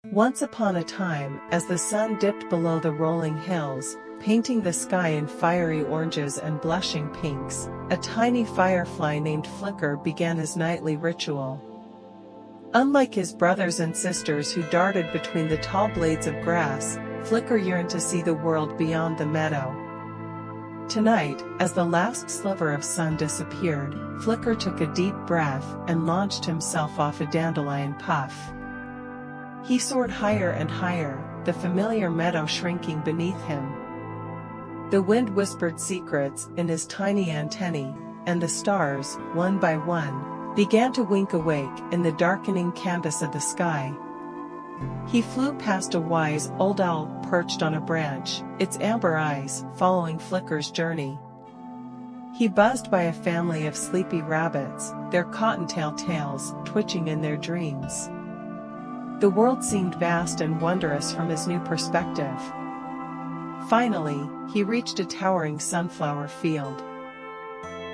Once upon a time, as the sun dipped below the rolling hills, painting the sky in fiery oranges and blushing pinks, a tiny firefly named Flicker began his nightly ritual. Unlike his brothers and sisters who darted between the tall blades of grass, Flicker yearned to see the world beyond the meadow. Tonight, as the last sliver of sun disappeared, Flicker took a deep breath and launched himself off a dandelion puff. He soared higher and higher, the familiar meadow shrinking beneath him. The wind whispered secrets in his tiny antennae, and the stars, one by one, began to wink awake in the darkening canvas of the sky. He flew past a wise old owl perched on a branch, its amber eyes following Flicker's journey. He buzzed by a family of sleepy rabbits, their cottontail tails twitching in their dreams. The world seemed vast and wondrous from his new perspective. Finally, he reached a towering sunflower field.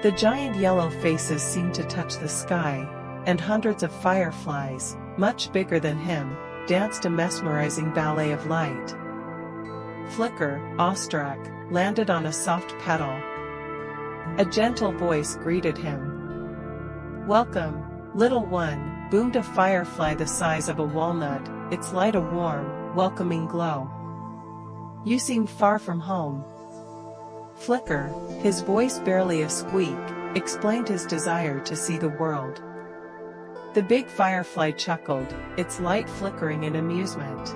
The giant yellow faces seemed to touch the sky, and hundreds of fireflies, much bigger than him, danced a mesmerizing ballet of light. Flicker, awestruck, landed on a soft petal. A gentle voice greeted him. "Welcome, little one," boomed a firefly the size of a walnut, its light a warm, welcoming glow. "You seem far from home." Flicker, his voice barely a squeak, explained his desire to see the world. The big firefly chuckled, its light flickering in amusement.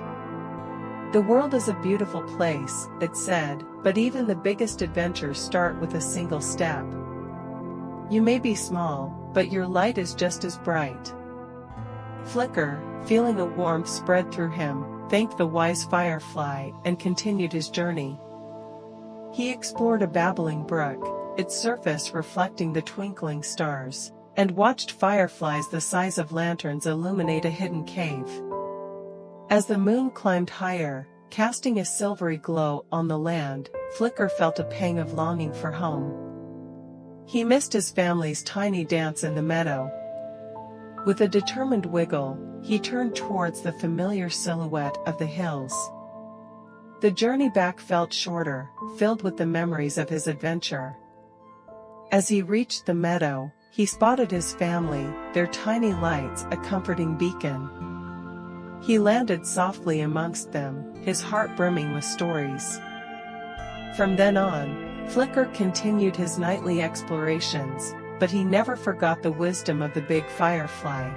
"The world is a beautiful place," it said, "but even the biggest adventures start with a single step. You may be small, but your light is just as bright." Flicker, feeling a warmth spread through him, thanked the wise firefly and continued his journey. He explored a babbling brook, its surface reflecting the twinkling stars, and watched fireflies the size of lanterns illuminate a hidden cave. As the moon climbed higher, casting a silvery glow on the land, Flicker felt a pang of longing for home. He missed his family's tiny dance in the meadow. With a determined wiggle, he turned towards the familiar silhouette of the hills. The journey back felt shorter, filled with the memories of his adventure. As he reached the meadow, he spotted his family, their tiny lights a comforting beacon. He landed softly amongst them, his heart brimming with stories. From then on, Flicker continued his nightly explorations, but he never forgot the wisdom of the big firefly.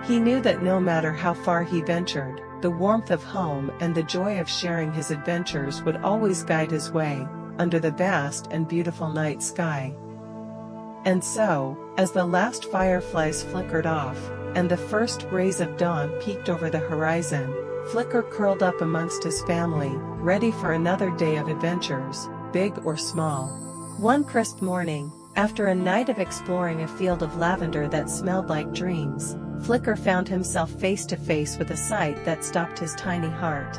He knew that no matter how far he ventured, the warmth of home and the joy of sharing his adventures would always guide his way, under the vast and beautiful night sky. And so, as the last fireflies flickered off, and the first rays of dawn peeked over the horizon, Flicker curled up amongst his family, ready for another day of adventures, big or small. One crisp morning, after a night of exploring a field of lavender that smelled like dreams, Flicker found himself face to face with a sight that stopped his tiny heart.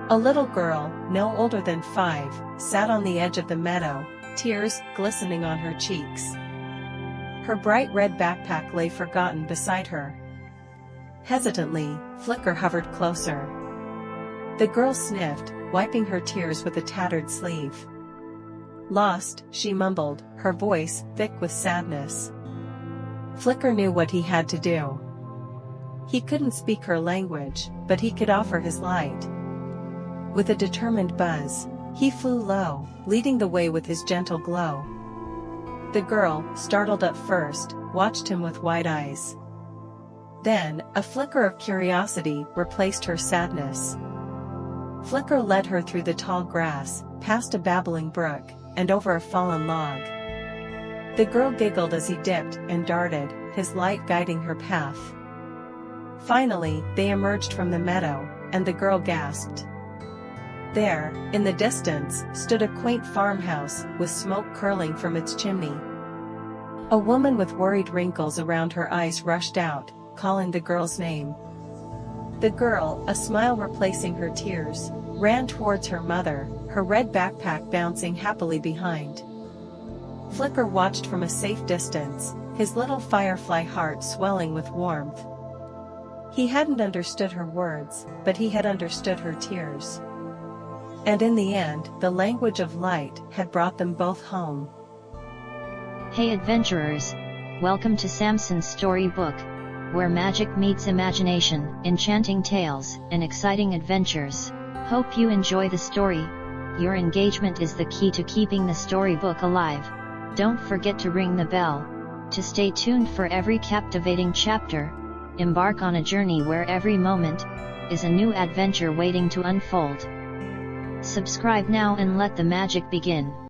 A little girl, no older than 5, sat on the edge of the meadow, tears glistening on her cheeks. Her bright red backpack lay forgotten beside her. Hesitantly, Flicker hovered closer. The girl sniffed, wiping her tears with a tattered sleeve. "Lost," she mumbled, her voice thick with sadness. Flicker knew what he had to do. He couldn't speak her language, but he could offer his light. With a determined buzz, he flew low, leading the way with his gentle glow. The girl, startled at first, watched him with wide eyes. Then, a flicker of curiosity replaced her sadness. Flicker led her through the tall grass, past a babbling brook, and over a fallen log. The girl giggled as he dipped and darted, his light guiding her path. Finally, they emerged from the meadow, and the girl gasped. There, in the distance, stood a quaint farmhouse, with smoke curling from its chimney. A woman with worried wrinkles around her eyes rushed out, calling the girl's name. The girl, a smile replacing her tears, ran towards her mother, her red backpack bouncing happily behind. Flicker watched from a safe distance, his little firefly heart swelling with warmth. He hadn't understood her words, but he had understood her tears. And in the end, the language of light had brought them both home. Hey adventurers! Welcome to Samson's storybook, where magic meets imagination, enchanting tales, and exciting adventures. Hope you enjoy the story. Your engagement is the key to keeping the storybook alive. Don't forget to ring the bell to stay tuned for every captivating chapter. Embark on a journey where every moment is a new adventure waiting to unfold. Subscribe now and let the magic begin.